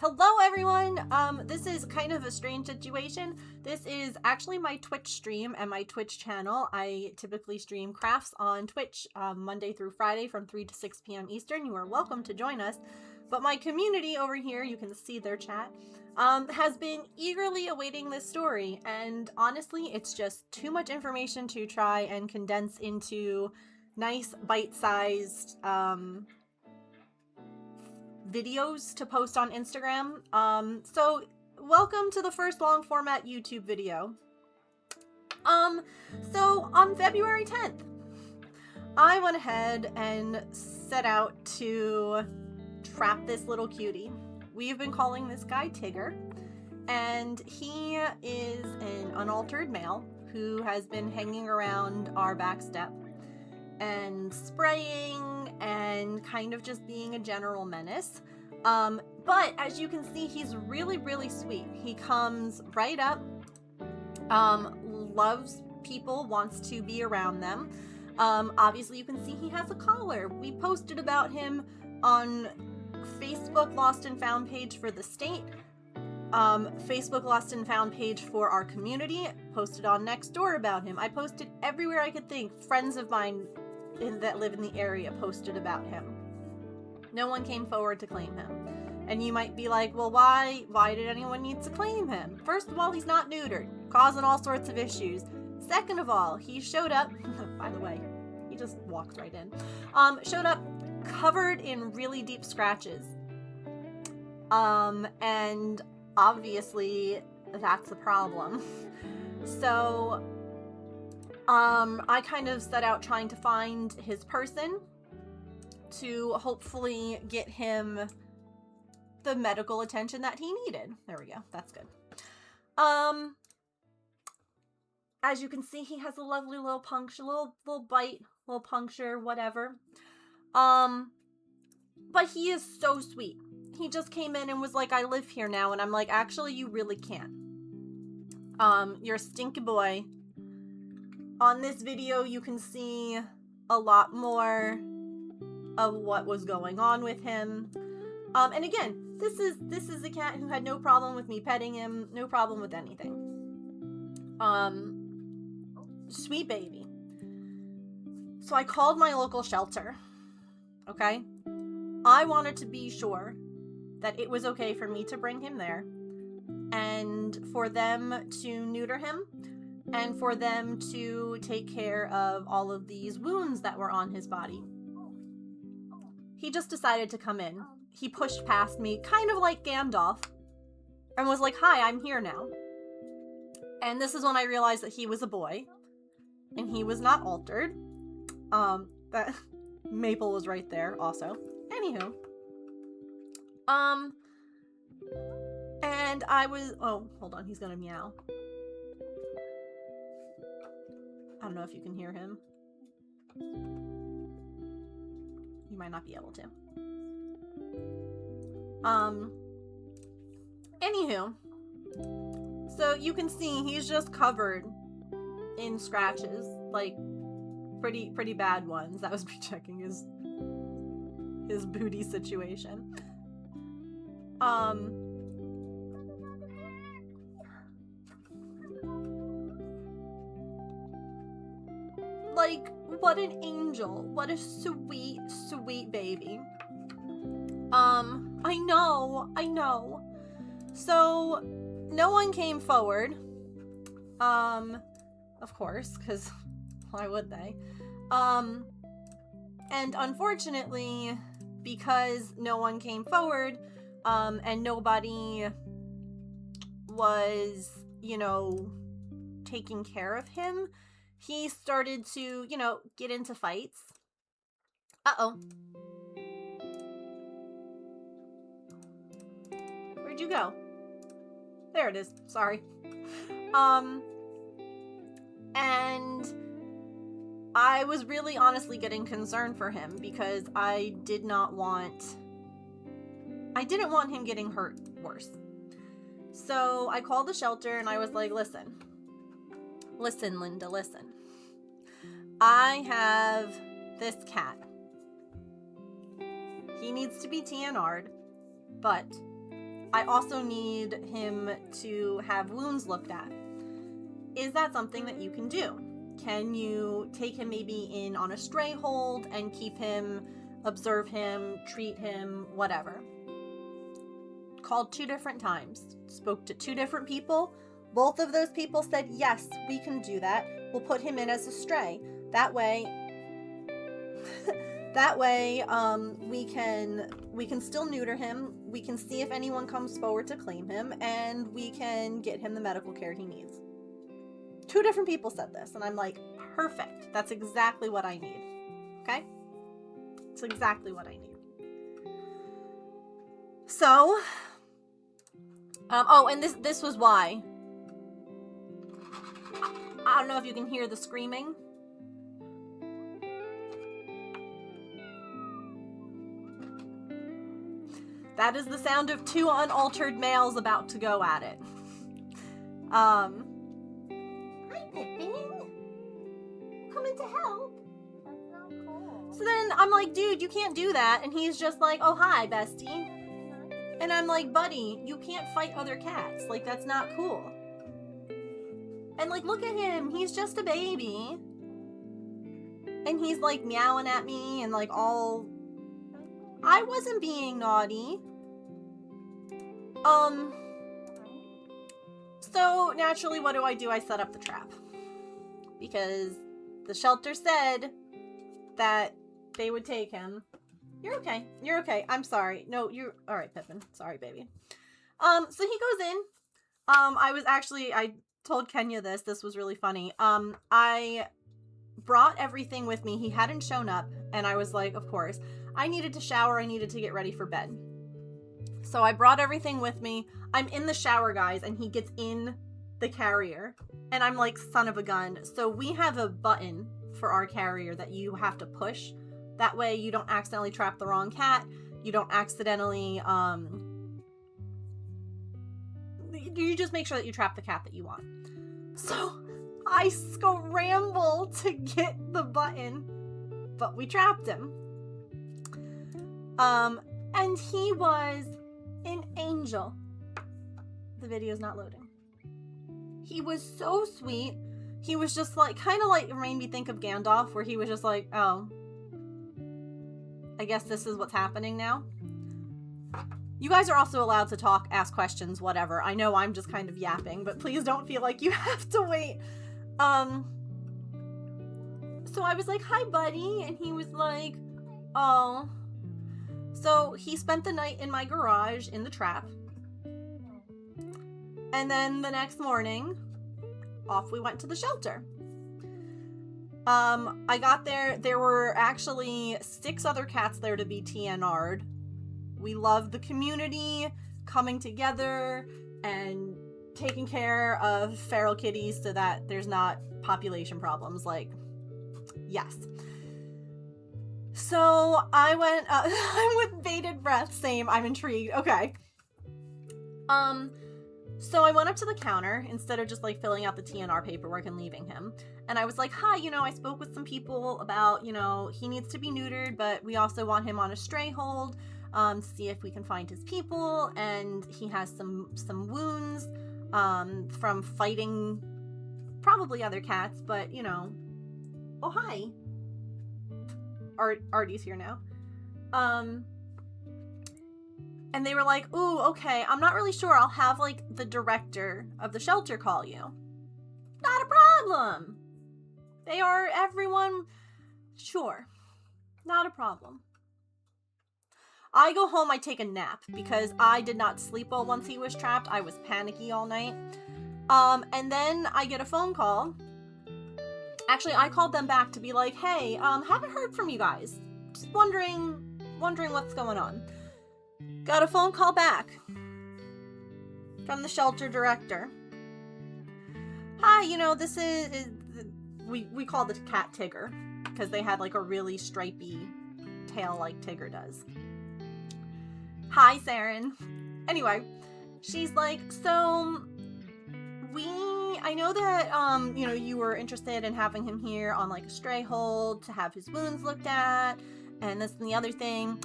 Hello everyone! This is kind of a strange situation. This is actually my Twitch stream and my Twitch channel. I typically stream crafts on Twitch Monday through Friday from 3 to 6 p.m. Eastern. You are welcome to join us. But my community over here, you can see their chat, has been eagerly awaiting this story. And honestly, it's just too much information to try and condense into nice bite-sized videos to post on Instagram. So welcome to the first long format YouTube video. So on February 10th, I went ahead and set out to trap this little cutie. We've been calling this guy Tigger, and he is an unaltered male who has been hanging around our back step and spraying and kind of just being a general menace. But as you can see, he's really sweet. He comes right up, loves people, wants to be around them. Obviously you can see he has a collar. We posted about him on Facebook Lost and Found page for the state, Facebook Lost and Found page for our community, posted on Nextdoor about him. I posted everywhere I could think. Friends of mine that live in the area posted about him. No one came forward to claim him. And you might be like, well, why did anyone need to claim him? First of all, he's not neutered, causing all sorts of issues. Second of all, he showed up, by the way, he just walks right in, showed up covered in really deep scratches. And obviously that's a problem. So I kind of set out trying to find his person to hopefully get him the medical attention that he needed. There we go. That's good. As you can see, he has a lovely little puncture, little bite, little puncture, whatever. But he is so sweet. He just came in and was like, I live here now. And I'm like, actually, you really can't. You're a stinky boy. On this video, you can see a lot more of what was going on with him. And again, this is a cat who had no problem with me petting him, no problem with anything. Sweet baby. So I called my local shelter. Okay? I wanted to be sure that it was okay for me to bring him there and for them to neuter him and for them to take care of all of these wounds that were on his body. He just decided to come in. He pushed past me, kind of like Gandalf, and was like, hi, I'm here now. And this is when I realized that he was a boy, and he was not altered. That Maple was right there also. Anywho. And I was, oh, hold on, he's gonna meow. I don't know if you can hear him. You might not be able to. Anywho, so you can see he's just covered in scratches, like pretty bad ones. That was me checking his booty situation. Like, what an angel. What a sweet baby. I know. So, no one came forward. Of course, because why would they? And unfortunately, because no one came forward, and nobody was, you know, taking care of him, he started to, you know, get into fights. Uh-oh. Where'd you go? There it is. Sorry. And I was really honestly getting concerned for him because I didn't want him getting hurt worse. So I called the shelter and I was like, listen, Linda, listen. I have this cat. He needs to be TNR'd, but I also need him to have wounds looked at. Is that something that you can do? Can you take him maybe in on a stray hold and keep him, observe him, treat him, whatever? Called 2 different times, spoke to 2 different people. Both of those people said, yes, we can do that. We'll put him in as a stray. That way, we can still neuter him. We can see if anyone comes forward to claim him, and we can get him the medical care he needs. 2 different people said this, and I'm like, perfect. That's exactly what I need. Okay? It's exactly what I need. So, oh, and this was why. I don't know if you can hear the screaming. That is the sound of 2 unaltered males about to go at it. Hi, Pippin. Coming to help. That's not cool. So then I'm like, dude, you can't do that. And he's just like, oh, hi, bestie. And I'm like, buddy, you can't fight other cats. Like, that's not cool. And like, look at him. He's just a baby. And he's like meowing at me and like all... I wasn't being naughty. So naturally, what do? I set up the trap. Because the shelter said that they would take him. You're okay. You're okay. I'm sorry. No, you're... Alright, Pippin. Sorry, baby. So he goes in. I told Kenya this. This was really funny. I brought everything with me. He hadn't shown up. And I was like, of course. I needed to shower. I needed to get ready for bed. So I brought everything with me. I'm in the shower, guys, and he gets in the carrier. And I'm like, son of a gun. So we have a button for our carrier that you have to push. That way you don't accidentally trap the wrong cat. You don't accidentally, you just make sure that you trap the cat that you want. So I scramble to get the button, but we trapped him. And he was an angel. The video's not loading. He was so sweet. He was just like, kind of like, made me think of Gandalf, where he was just like, oh, I guess this is what's happening now. You guys are also allowed to talk, ask questions, whatever. I know I'm just kind of yapping, but please don't feel like you have to wait. So I was like, hi, buddy. And he was like, oh. So he spent the night in my garage in the trap. And then the next morning, off we went to the shelter. I got there. There were actually 6 other cats there to be TNR'd. We love the community coming together and taking care of feral kitties so that there's not population problems. Like, yes. So I went, I'm with bated breath. Same. I'm intrigued. Okay. So I went up to the counter instead of just like filling out the TNR paperwork and leaving him. And I was like, hi, I spoke with some people about, he needs to be neutered, but we also want him on a stray hold, see if we can find his people. And he has some wounds, from fighting probably other cats, but oh, hi. Artie's here now. And they were like, ooh, okay, I'm not really sure. I'll have, like, the director of the shelter call you. Not a problem. They are everyone. Sure. Not a problem. I go home, I take a nap, because I did not sleep well once he was trapped. I was panicky all night. And then I get a phone call. Actually, I called them back to be like, hey, haven't heard from you guys. Just wondering what's going on. Got a phone call back from the shelter director. Hi, this is we call the cat Tigger because they had like a really stripy tail like Tigger does. Hi, Saren. Anyway, she's like, so I know that you were interested in having him here on like a stray hold to have his wounds looked at and this and the other thing.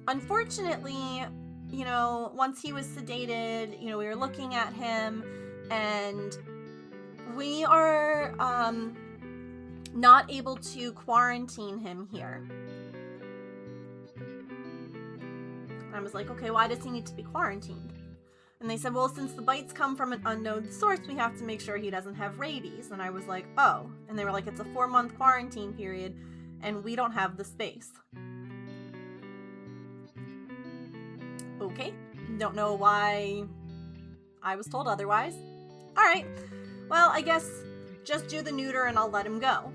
Unfortunately, you know, once he was sedated, you know, we were looking at him, and we are not able to quarantine him here. And I was like, okay, why does he need to be quarantined? And they said, well, since the bites come from an unknown source, we have to make sure he doesn't have rabies. And I was like, oh. And they were like, it's a 4-month quarantine period, and we don't have the space. Okay. Don't know why I was told otherwise. All right. Well, I guess just do the neuter and I'll let him go.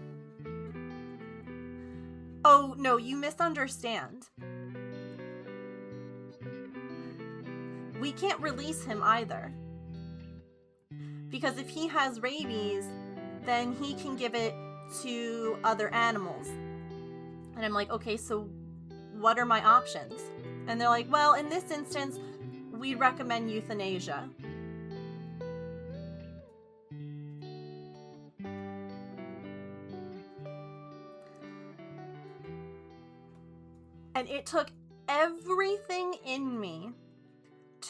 Oh, no, you misunderstand. We can't release him either. Because if he has rabies, then he can give it to other animals. And I'm like, okay, so what are my options? And they're like, well, in this instance, we recommend euthanasia. And it took everything in me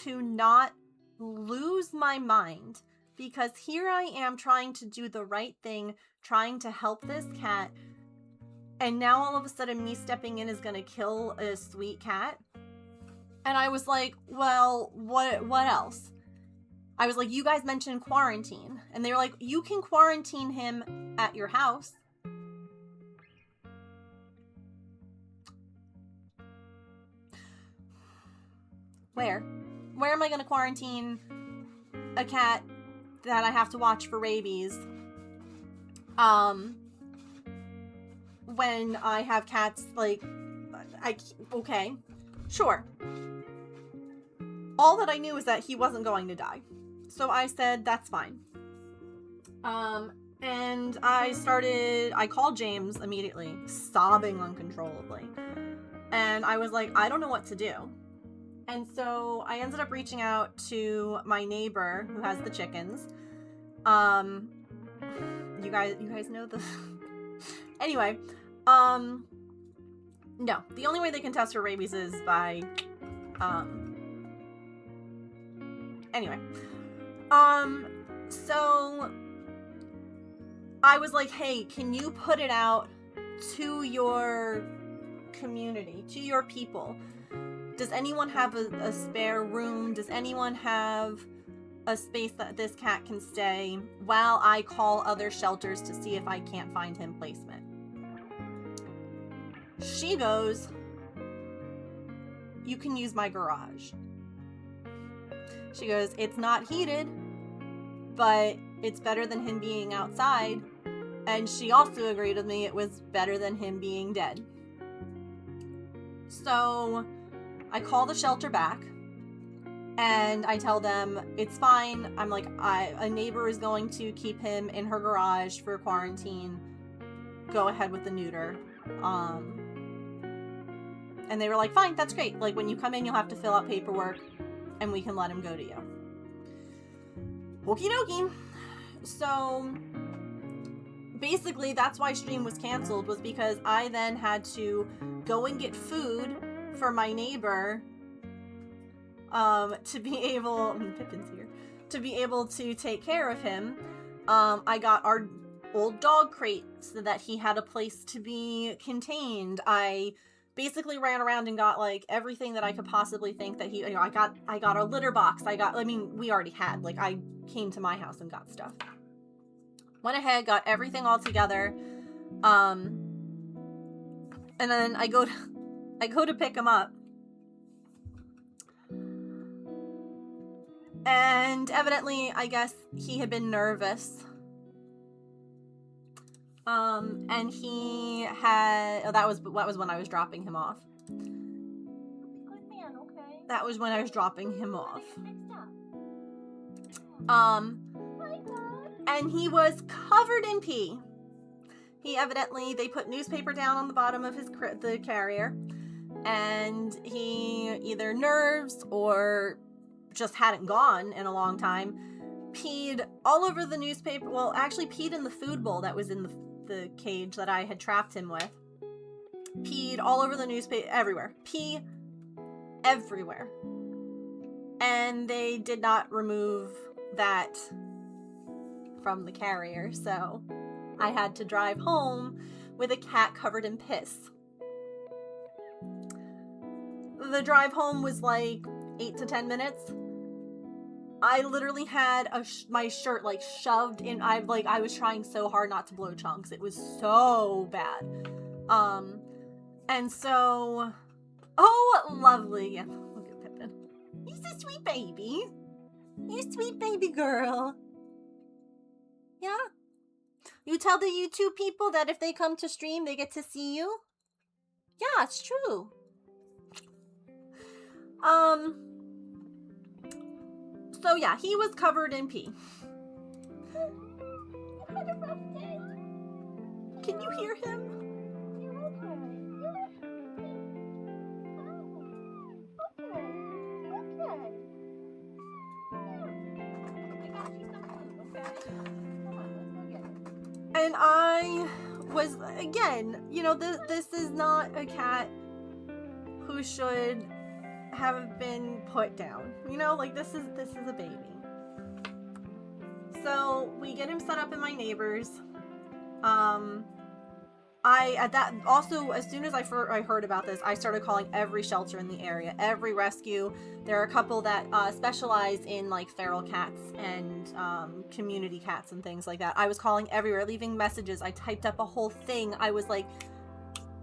to not lose my mind, because here I am trying to do the right thing, trying to help this cat, and now all of a sudden me stepping in is gonna kill a sweet cat. And I was like, well, what else? I was like, you guys mentioned quarantine, and they were like, you can quarantine him at your house. Where am I going to quarantine a cat that I have to watch for rabies? When I have cats, like, okay, sure. All that I knew is that he wasn't going to die. So I said, that's fine. And I called James immediately, sobbing uncontrollably. And I was like, I don't know what to do. And so I ended up reaching out to my neighbor who has the chickens. You guys know the anyway, no, the only way they can test for rabies is by anyway. So I was like, hey, can you put it out to your community, to your people? Does anyone have a spare room? Does anyone have a space that this cat can stay while I call other shelters to see if I can't find him placement? She goes, you can use my garage. She goes, it's not heated, but it's better than him being outside. And she also agreed with me it was better than him being dead. So I call the shelter back and I tell them it's fine. I'm like, a neighbor is going to keep him in her garage for quarantine. Go ahead with the neuter. And they were like, fine, that's great. Like, when you come in, you'll have to fill out paperwork and we can let him go to you. Okie dokie. So basically that's why stream was canceled, was because I then had to go and get food for my neighbor to be able, Pippin's here, to be able to take care of him. I got our old dog crate so that he had a place to be contained. I basically ran around and got like everything that I could possibly think that he, you know, I got a litter box. We already had, like, I came to my house and got stuff. Went ahead, got everything all together. And then I go to pick him up. And evidently, I guess he had been nervous. And he had, that was when I was dropping him off. Good man, okay. That was when I was dropping him off. And he was covered in pee. They put newspaper down on the bottom of the carrier, and he either nerves or just hadn't gone in a long time, peed all over the newspaper. Well, actually peed in the food bowl that was in the cage that I had trapped him with. Peed all over the newspaper, everywhere. Pee everywhere. and they did not remove that from the carrier, so I had to drive home with a cat covered in piss. The drive home was like 8 to 10 minutes. I literally had my shirt like shoved in. I was trying so hard not to blow chunks. It was so bad. And so, oh, lovely. Look at Pippin. He's a sweet baby. You're a sweet baby girl. Yeah. You tell the YouTube people that if they come to stream, they get to see you? Yeah, it's true. So yeah, he was covered in pee. Can you hear him? And I was, again, you know, this is not a cat who should have been put down. You know, like this is a baby. So we get him set up in my neighbor's. As soon as I heard about this, I started calling every shelter in the area, every rescue. There are a couple that specialize in like feral cats and community cats and things like that. I was calling everywhere, leaving messages. I typed up a whole thing. I was like,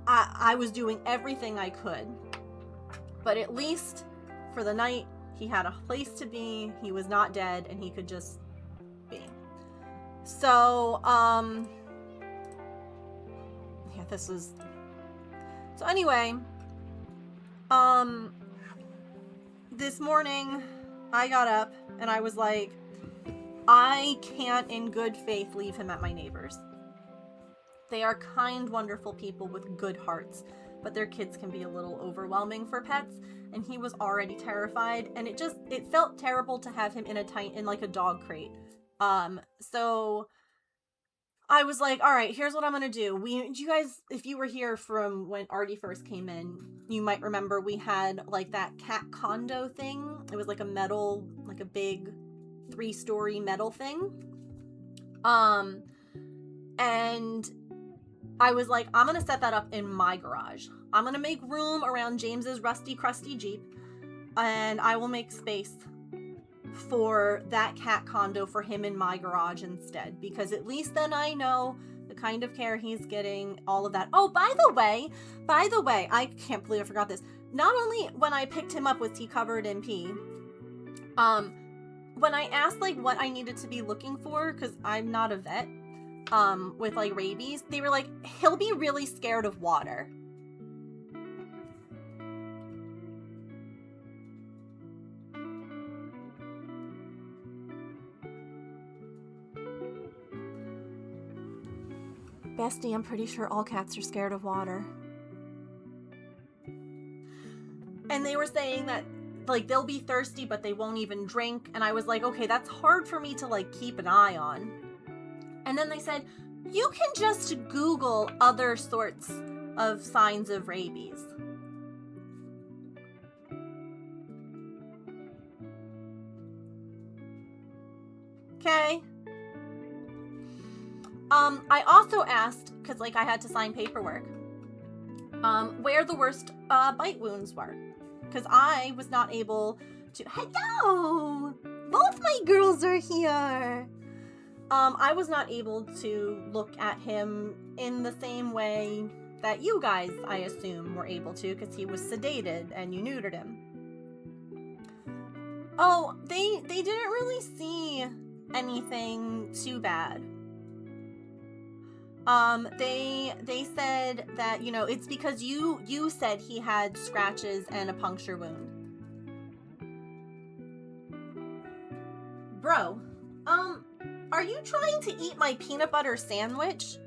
I was doing everything I could. But at least for the night, he had a place to be. He was not dead, and he could just be. So, yeah, this was... So anyway, this morning, I got up, and I was like, I can't in good faith leave him at my neighbor's. They are kind, wonderful people with good hearts, but their kids can be a little overwhelming for pets, and he was already terrified, and it felt terrible to have him in like a dog crate. So I was like, all right, here's what I'm gonna do. You guys, if you were here from when Artie first came in, you might remember we had like that cat condo thing. It was like a metal, like a big 3-story metal thing. And I was like, I'm gonna set that up in my garage. I'm gonna make room around James's rusty, crusty Jeep, and I will make space for that cat condo for him in my garage instead, because at least then I know the kind of care he's getting, all of that. Oh, by the way, I can't believe I forgot this. Not only when I picked him up was he covered in pee, when I asked like what I needed to be looking for, because I'm not a vet, with like rabies, they were like, he'll be really scared of water. Bestie, I'm pretty sure all cats are scared of water. And they were saying that like they'll be thirsty but they won't even drink, and I was like, okay, that's hard for me to like keep an eye on. And then they said, you can just Google other sorts of signs of rabies. Okay. I also asked, because like I had to sign paperwork, where the worst bite wounds were. Because I was not able to... Hello! Both my girls are here! I was not able to look at him in the same way that you guys, I assume, were able to, because he was sedated and you neutered him. Oh, they didn't really see anything too bad. They said that, you know, it's because you said he had scratches and a puncture wound. Bro, are you trying to eat my peanut butter sandwich?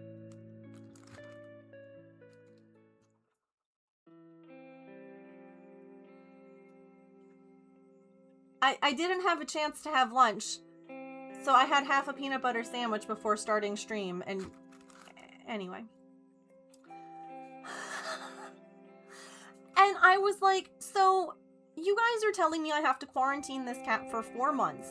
I didn't have a chance to have lunch, so I had half a peanut butter sandwich before starting stream, and anyway. And I was like, so you guys are telling me I have to quarantine this cat for 4 months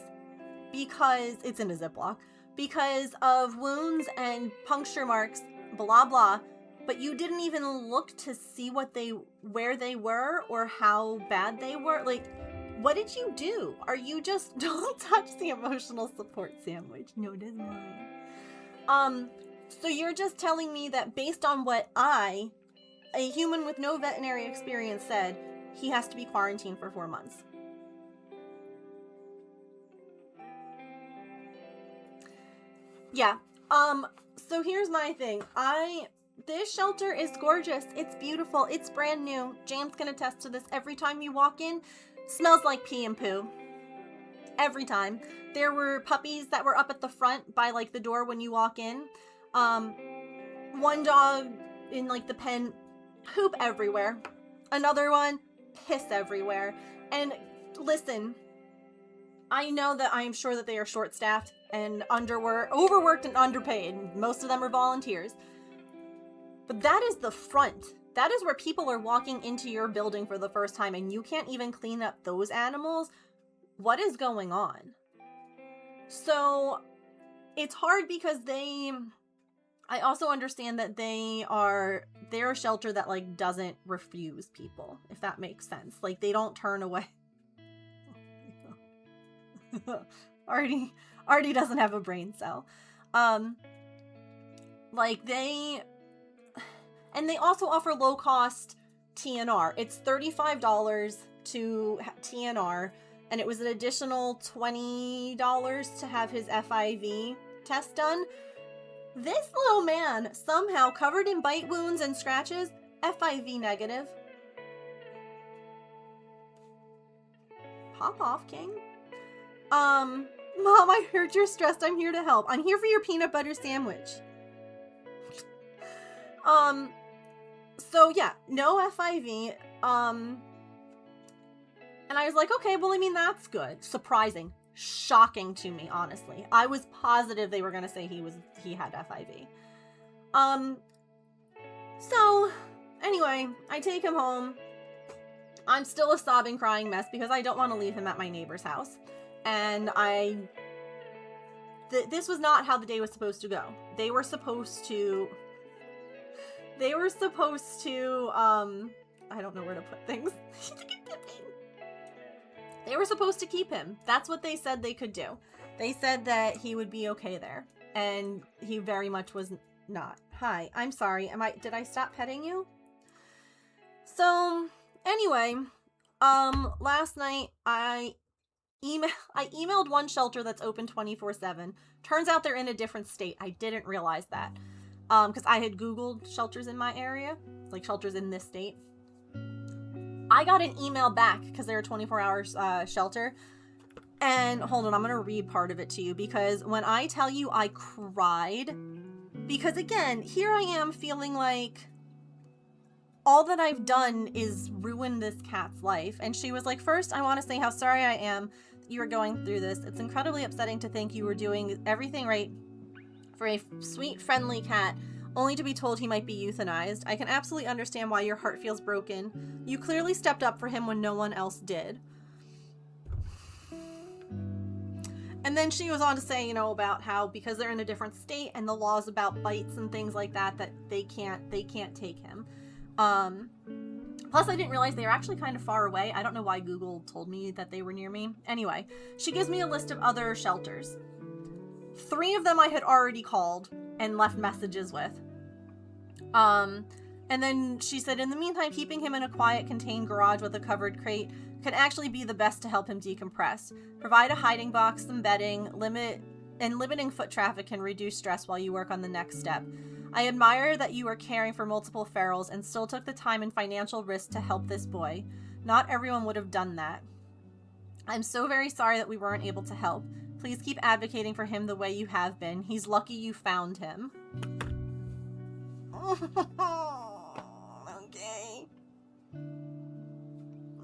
because it's in a Ziploc, because of wounds and puncture marks, blah blah, but you didn't even look to see where they were or how bad they were. Like, what did you do? Are you just don't touch the emotional support sandwich? No, that's mine. So you're just telling me that based on what I, a human with no veterinary experience, said, he has to be quarantined for 4 months. Yeah. So here's my thing. This shelter is gorgeous. It's beautiful. It's brand new. James can attest to this. Every time you walk in, smells like pee and poo. Every time. There were puppies that were up at the front by like the door when you walk in. One dog in like the pen, poop everywhere. Another one, piss everywhere. And listen, I know that I'm sure that they are short-staffed and overworked and underpaid. Most of them are volunteers. But that is the front. That is where people are walking into your building for the first time and you can't even clean up those animals. What is going on? So it's hard because I also understand that they're a shelter that like doesn't refuse people, if that makes sense. Like they don't turn away. Artie doesn't have a brain cell. And they also offer low cost TNR. It's $35 to TNR, and it was an additional $20 to have his FIV test done. This little man, somehow covered in bite wounds and scratches, FIV negative. Pop off, King. Mom, I heard you're stressed. I'm here to help. I'm here for your peanut butter sandwich. So yeah, no FIV. And I was like, okay, well, I mean, that's good. Surprising. Shocking to me, honestly. I was positive they were going to say he had FIV. So anyway, I take him home. I'm still a sobbing, crying mess because I don't want to leave him at my neighbor's house. And this was not how the day was supposed to go. They were supposed to, I don't know where to put things. They were supposed to keep him. That's what they said they could do. They said that he would be okay there. And he very much was not. Hi, I'm sorry. Did I stop petting you? So, anyway, last night I emailed one shelter that's open 24/7. Turns out they're in a different state. I didn't realize that. Because I had Googled shelters in my area, like shelters in this state. I got an email back because they're a 24-hour shelter. And hold on, I'm going to read part of it to you because when I tell you I cried, because again, here I am feeling like all that I've done is ruin this cat's life. And she was like, first, I want to say how sorry I am that you are going through this. It's incredibly upsetting to think you were doing everything right for a sweet, friendly cat, only to be told he might be euthanized. I can absolutely understand why your heart feels broken. You clearly stepped up for him when no one else did. And then she goes on to say, about how because they're in a different state and the laws about bites and things like that, that they can't take him. Plus I didn't realize they were actually kind of far away. I don't know why Google told me that they were near me. Anyway, she gives me a list of other shelters. 3 of them I had already called and left messages with. And then she said, in the meantime, keeping him in a quiet, contained garage with a covered crate can actually be the best to help him decompress. Provide a hiding box, some bedding, limiting foot traffic can reduce stress while you work on the next step. I admire that you are caring for multiple ferals and still took the time and financial risk to help this boy. Not everyone would have done that. I'm so very sorry that we weren't able to help. Please keep advocating for him the way you have been. He's lucky you found him. Okay.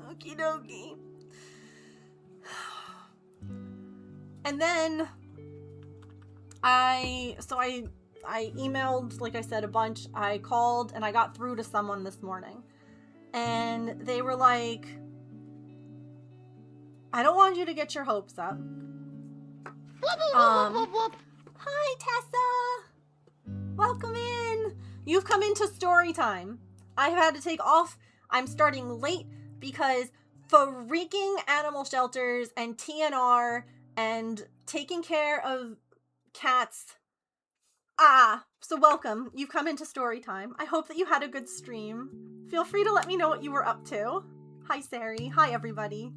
Okie dokie. And then I emailed, like I said, a bunch. I called and I got through to someone this morning. And they were like, I don't want you to get your hopes up. Hi, Tessa. Welcome in. You've come into story time. I have had to take off. I'm starting late because freaking animal shelters and TNR and taking care of cats. So welcome. You've come into story time. I hope that you had a good stream. Feel free to let me know what you were up to. Hi, Sari. Hi, everybody.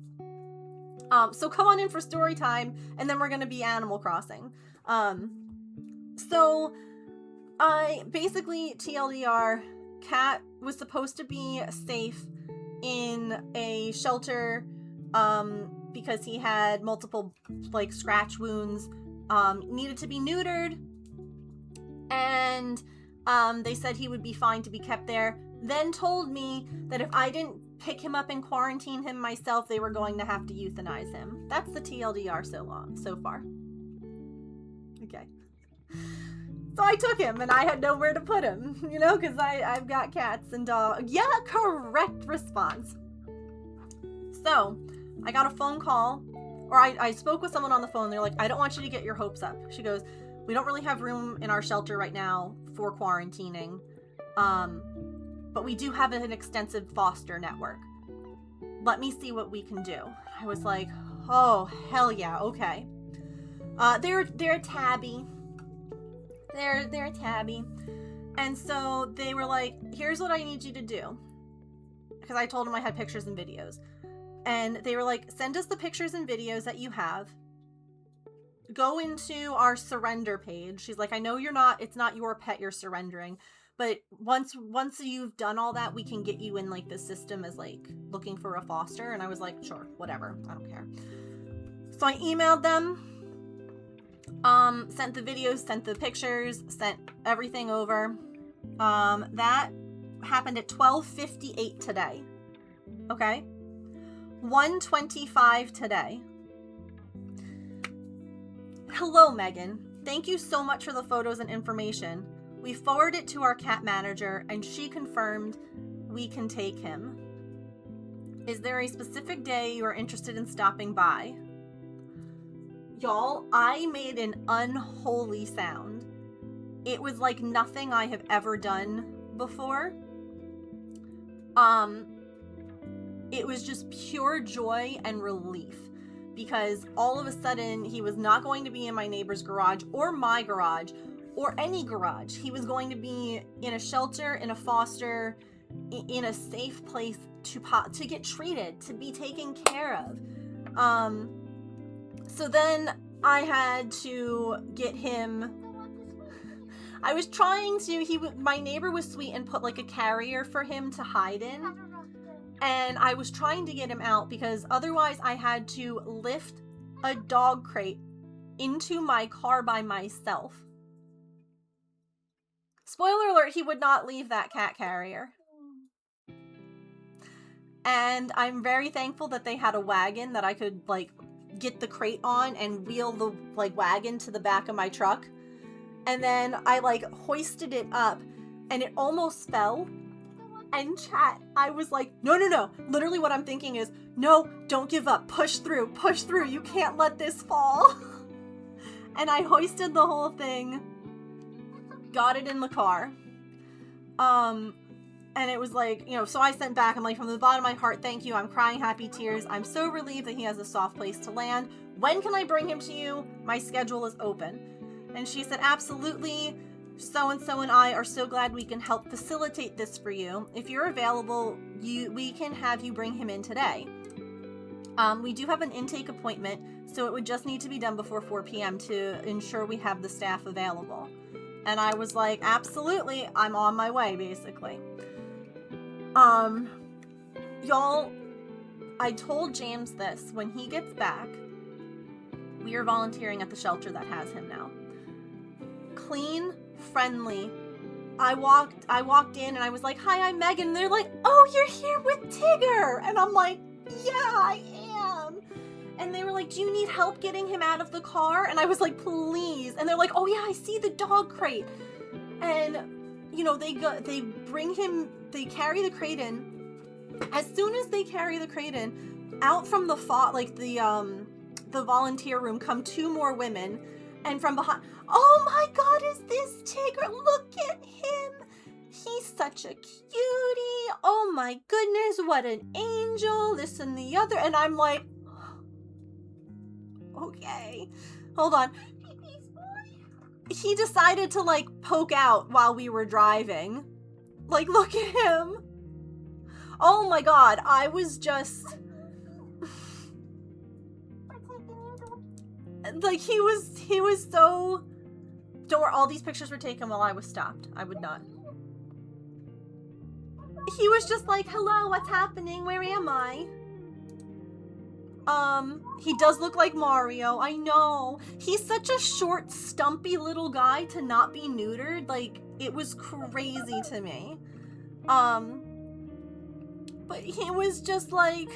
So come on in for story time, and then we're gonna be Animal Crossing. So I basically, TLDR, Cat was supposed to be safe in a shelter, because he had multiple, like, scratch wounds, needed to be neutered, and, they said he would be fine to be kept there, then told me that if I didn't pick him up and quarantine him myself, they were going to have to euthanize him. That's the TLDR so far. Okay. So I took him, and I had nowhere to put him, you know, because I've got cats and dogs. Yeah, correct response. So, I got a phone call, or I spoke with someone on the phone. They're like, I don't want you to get your hopes up. She goes, we don't really have room in our shelter right now for quarantining, but we do have an extensive foster network. Let me see what we can do. I was like, oh, hell yeah, okay. They're a tabby. They're a tabby. And so they were like, here's what I need you to do. Because I told them I had pictures and videos. And they were like, send us the pictures and videos that you have. Go into our surrender page. She's like, I know it's not your pet you're surrendering. But once you've done all that, we can get you in, like, the system as, like, looking for a foster. And I was like, sure, whatever. I don't care. So I emailed them. Sent the videos, sent the pictures, sent everything over. That happened at 12:58 today. Okay? 1:25 today. Hello, Megan. Thank you so much for the photos and information. We forwarded it to our cat manager, and she confirmed we can take him. Is there a specific day you are interested in stopping by? Y'all, I made an unholy sound. It was like nothing I have ever done before. It was just pure joy and relief, because all of a sudden he was not going to be in my neighbor's garage or my garage or any garage. He was going to be in a shelter, in a foster, in a safe place to get treated, to be taken care of. So then I had to get him. I was trying to, my neighbor was sweet and put, like, a carrier for him to hide in. And I was trying to get him out because otherwise I had to lift a dog crate into my car by myself. Spoiler alert, he would not leave that cat carrier. And I'm very thankful that they had a wagon that I could, like, get the crate on and wheel the, like, wagon to the back of my truck. And then I, like, hoisted it up and it almost fell. And chat, I was like, no. Literally what I'm thinking is, no, don't give up. Push through. You can't let this fall. And I hoisted the whole thing, got it in the car. And it was like, you know, so I sent back, I'm like, from the bottom of my heart, thank you. I'm crying happy tears. I'm so relieved that he has a soft place to land. When can I bring him to you? My schedule is open. And she said, absolutely. So-and-so and I are so glad we can help facilitate this for you. If you're available, we can have you bring him in today. We do have an intake appointment, so it would just need to be done before 4 p.m. to ensure we have the staff available. And I was like, absolutely, I'm on my way, basically. Y'all, I told James this. When he gets back, we are volunteering at the shelter that has him now. Clean, friendly. I walked in and I was like, hi, I'm Megan. And they're like, oh, you're here with Tigger. And I'm like, yeah, I am. And they were like, do you need help getting him out of the car? And I was like, please. And they're like, oh yeah, I see the dog crate. And, you know, they carry the crate in. As soon as they carry the crate in, out from the the volunteer room come two more women, and from behind, oh my god, is this Tigger? Look at him! He's such a cutie! Oh my goodness, what an angel! This and the other, and I'm like, okay, hold on. He decided to like poke out while we were driving. Like, look at him! Oh my god, I was just... like, he was so... Don't worry, all these pictures were taken while I was stopped. I would not. He was just like, hello, what's happening? Where am I? He does look like Mario, I know. He's such a short, stumpy little guy to not be neutered. Like, it was crazy to me. But he was just like...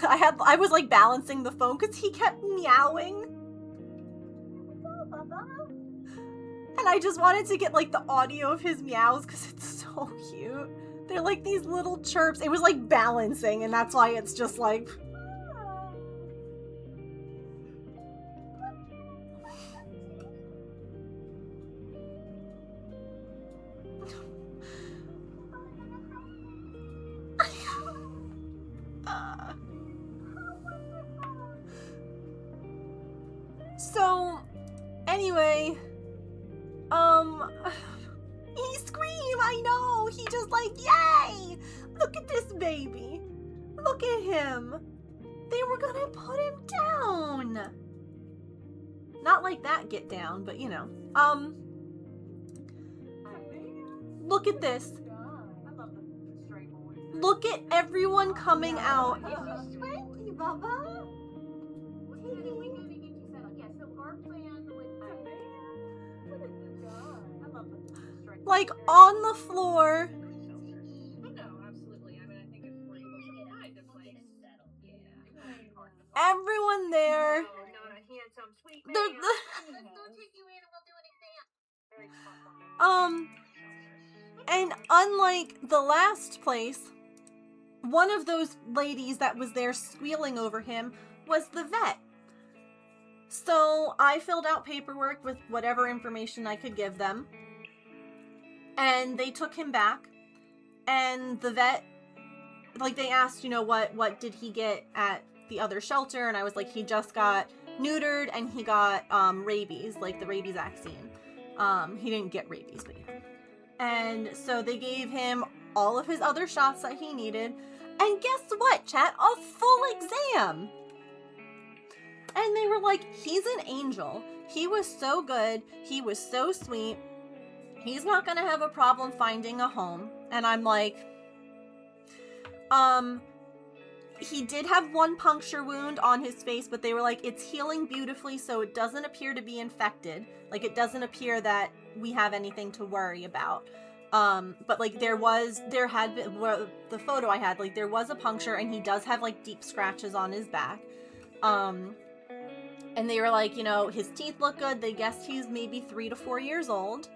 I was like balancing the phone because he kept meowing. And I just wanted to get like the audio of his meows because it's so cute. They're like these little chirps. It was like balancing, and that's why it's just like... So, anyway, he screamed, I know, he just like, yay, look at this baby, look at him, they were gonna put him down, not like that get down, but you know, look at this, look at everyone coming out. Like, on the floor. Everyone there. And unlike the last place, one of those ladies that was there squealing over him was the vet. So I filled out paperwork with whatever information I could give them. And they took him back, and the vet, like, they asked, you know, what did he get at the other shelter, and I was like, he just got neutered, and he got, rabies, like the rabies vaccine. He didn't get rabies, but yeah. And so they gave him all of his other shots that he needed, and guess what, chat? A full exam! And they were like, he's an angel. He was so good. He was so sweet. He's not gonna have a problem finding a home. And I'm like, he did have one puncture wound on his face, but they were like, it's healing beautifully, so it doesn't appear to be infected. Like, it doesn't appear that we have anything to worry about. But like, there had been, well, the photo I had, like, there was a puncture, and he does have like deep scratches on his back. And they were like, you know, his teeth look good. They guessed he's maybe 3 to 4 years old.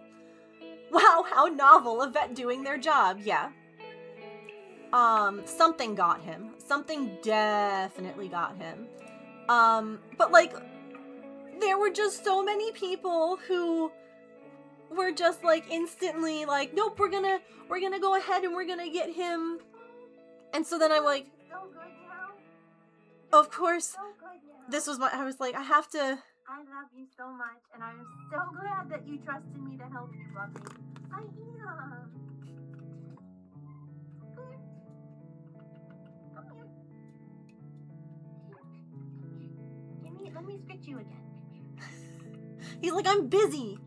Wow, how novel, a vet doing their job, yeah. Something got him. Something definitely got him. But like, there were just so many people who were just like instantly like, nope, we're gonna go ahead and we're gonna get him. And so then I'm like, of course, this was I was like, I have to. I love you so much, and I'm so glad that you trusted me to help you, Buffy. I am. Come here. Let me scratch you again. He's like, I'm busy.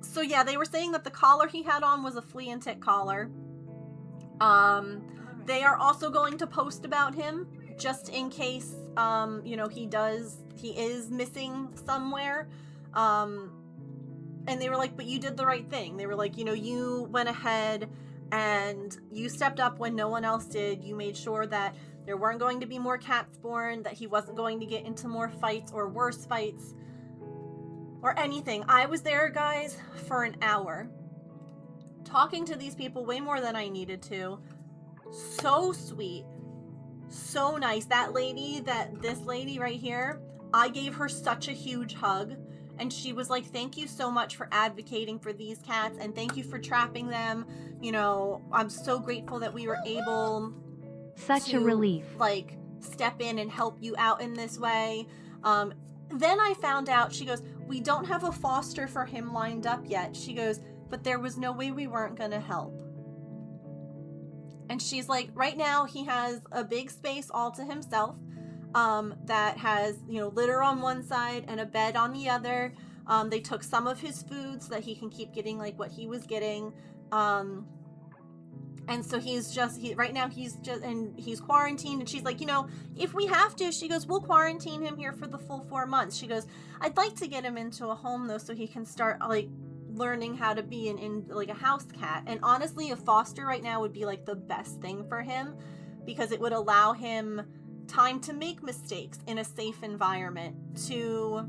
So yeah, they were saying that the collar he had on was a flea and tick collar. They are also going to post about him, just in case, you know, he is missing somewhere. And they were like, but you did the right thing. They were like, you know, you went ahead and you stepped up when no one else did. You made sure that there weren't going to be more cats born, that he wasn't going to get into more fights or worse fights or anything. I was there, guys, for an hour, talking to these people way more than I needed to. So sweet. So nice. This lady right here, I gave her such a huge hug. And she was like, thank you so much for advocating for these cats. And thank you for trapping them. You know, I'm so grateful that we were able Such to, a relief. like, step in and help you out in this way. Then I found out, she goes, we don't have a foster for him lined up yet. She goes, but there was no way we weren't going to help. And she's like, right now he has a big space all to himself, that has, you know, litter on one side and a bed on the other. They took some of his food so that he can keep getting like what he was getting. And so right now he's quarantined. And she's like, you know, if we have to, she goes, we'll quarantine him here for the full 4 months. She goes, I'd like to get him into a home though, so he can start like learning how to be in like a house cat. And honestly, a foster right now would be like the best thing for him, because it would allow him time to make mistakes in a safe environment, to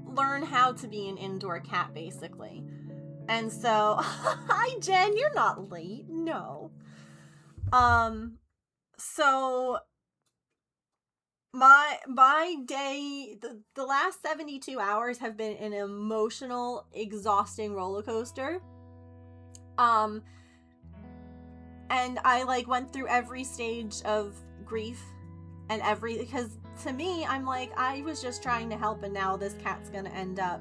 learn how to be an indoor cat basically. And so, hi Jen, you're not late. No. So my day, the last 72 hours have been an emotional, exhausting roller coaster. And I like went through every stage of grief and because to me, I'm like, I was just trying to help, and now this cat's gonna end up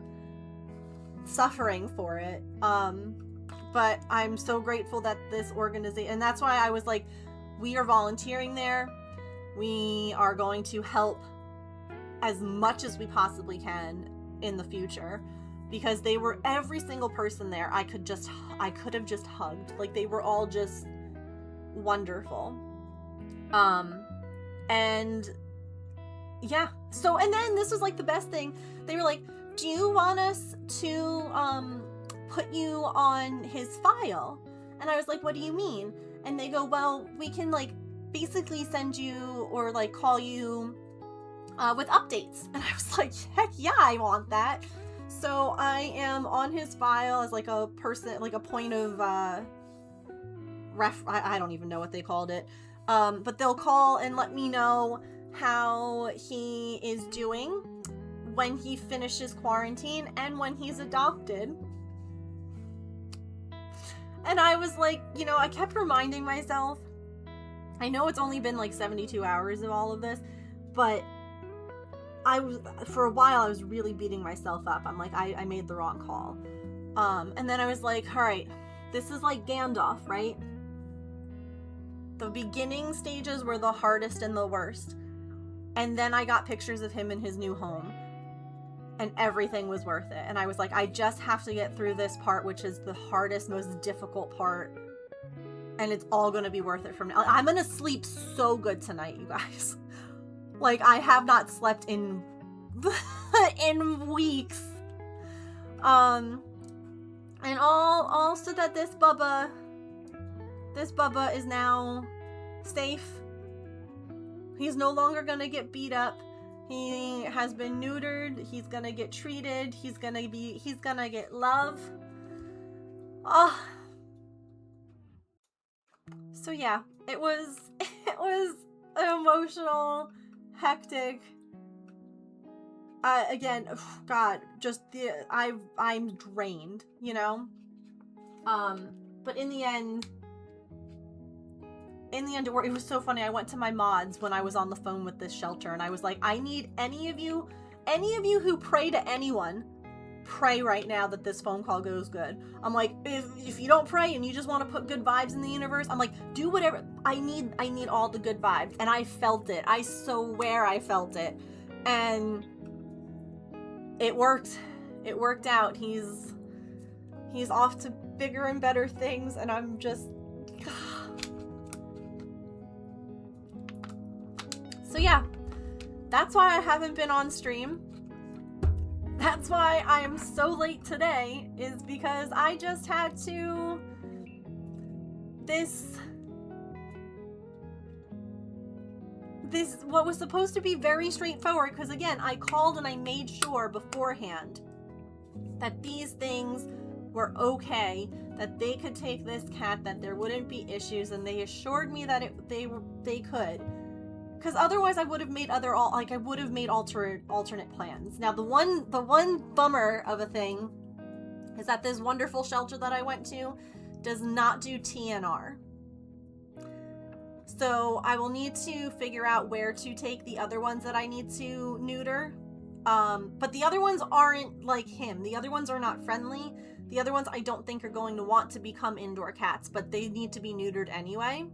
suffering for it. But I'm so grateful that this organization, and that's why I was like, we are volunteering there. We are going to help as much as we possibly can in the future, because they were, every single person there I could have just hugged. Like, they were all just wonderful. And yeah, so, and then this was like the best thing. They were like, do you want us to put you on his file? And I was like, what do you mean? And they go, well, we can like basically send you or like call you with updates. And I was like, heck yeah, I want that. So I am on his file as like a person, like a point of I don't even know what they called it. But they'll call and let me know how he is doing when he finishes quarantine and when he's adopted. And I was like, you know, I kept reminding myself, I know it's only been like 72 hours of all of this, but for a while I was really beating myself up. I'm like, I made the wrong call. And then I was like, all right, this is like Gandalf, right? The beginning stages were the hardest and the worst. And then I got pictures of him in his new home, and everything was worth it. And I was like, I just have to get through this part, which is the hardest, most difficult part, and it's all gonna be worth it from now. I'm gonna sleep so good tonight, you guys. Like, I have not slept in weeks. And all so that this Bubba is now safe. He's no longer gonna get beat up. He has been neutered. He's gonna get treated. He's gonna get love. Oh. So yeah, it was an emotional, hectic. Again, God, just I'm drained, you know. But in the end, it was so funny. I went to my mods when I was on the phone with this shelter, and I was like, I need any of you who pray to anyone, pray right now that this phone call goes good. I'm like, if you don't pray and you just want to put good vibes in the universe, I'm like, do whatever. I need all the good vibes. And I felt it. I swear I felt it. And it worked. It worked out. He's off to bigger and better things, and I'm just... So yeah, that's why I haven't been on stream. That's why I am so late today, is because I just had to... This what was supposed to be very straightforward, because again, I called and I made sure beforehand that these things were okay, that they could take this cat, that there wouldn't be issues, and they assured me that they could. Because otherwise I would have made alternate plans. Now the one bummer of a thing is that this wonderful shelter that I went to does not do TNR. So I will need to figure out where to take the other ones that I need to neuter. But the other ones aren't like him. The other ones are not friendly. The other ones I don't think are going to want to become indoor cats, but they need to be neutered anyway.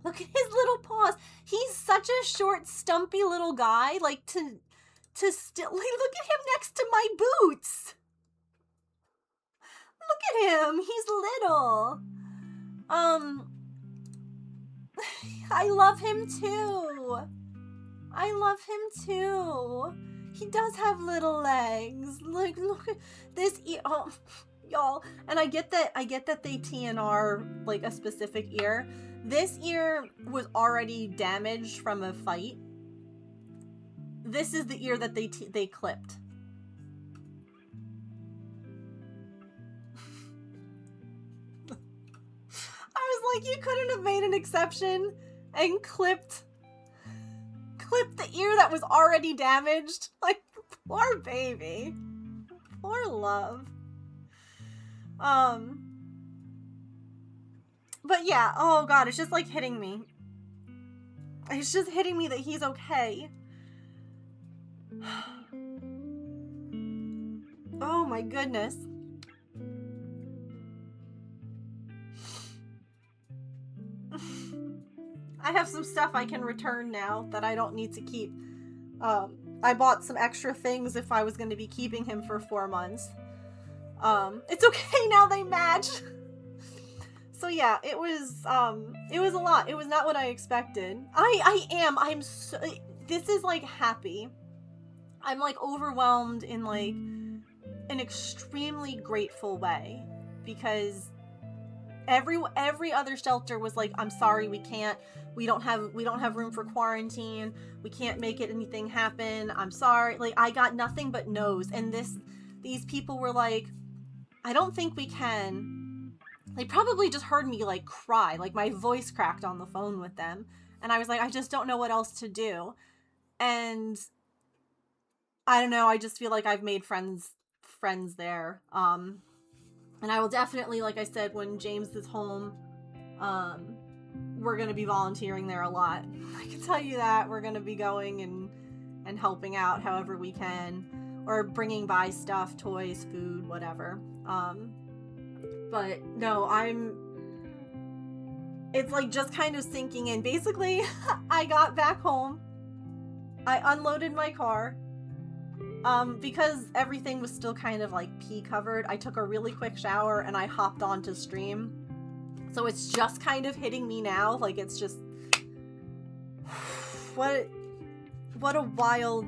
Look at his little paws. He's such a short, stumpy little guy. Like, to still, like, look at him next to my boots. Look at him. He's little. I love him too. I love him too. He does have little legs. Like, look at this ear. Oh, y'all. And I get that they TNR like a specific ear. This ear was already damaged from a fight. This is the ear that they clipped. I was like, you couldn't have made an exception and clipped the ear that was already damaged. Like, poor baby. Poor love. But yeah, oh god, it's just like hitting me. It's just hitting me that he's okay. Oh my goodness. I have some stuff I can return now that I don't need to keep. I bought some extra things if I was going to be keeping him for 4 months. It's okay now, they match. So yeah, it was a lot. It was not what I expected. I'm so, this is like happy. I'm like overwhelmed in like an extremely grateful way, because every other shelter was like, I'm sorry, we don't have room for quarantine. We can't make anything happen. I'm sorry. Like, I got nothing but no's. And these people were like, I don't think we can. They probably just heard me like cry, like my voice cracked on the phone with them. And I was like, I just don't know what else to do. And I don't know, I just feel like I've made friends there. And I will definitely, like I said, when James is home, we're going to be volunteering there a lot. I can tell you that. We're going to be going and helping out however we can, or bringing by stuff, toys, food, whatever. But no, it's like just kind of sinking in. Basically, I got back home, I unloaded my car, because everything was still kind of like pee covered. I took a really quick shower and I hopped on to stream. So it's just kind of hitting me now. Like, it's just, what a wild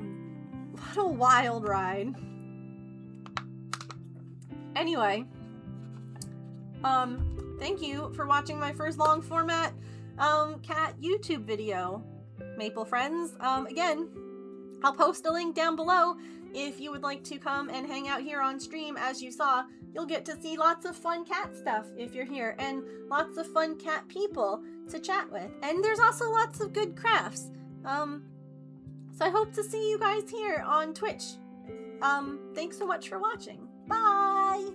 ride. Anyway, thank you for watching my first long format cat YouTube video, Maple Friends. Again, I'll post a link down below if you would like to come and hang out here on stream. As you saw, you'll get to see lots of fun cat stuff if you're here, and lots of fun cat people to chat with. And there's also lots of good crafts. So I hope to see you guys here on Twitch. Thanks so much for watching. Bye!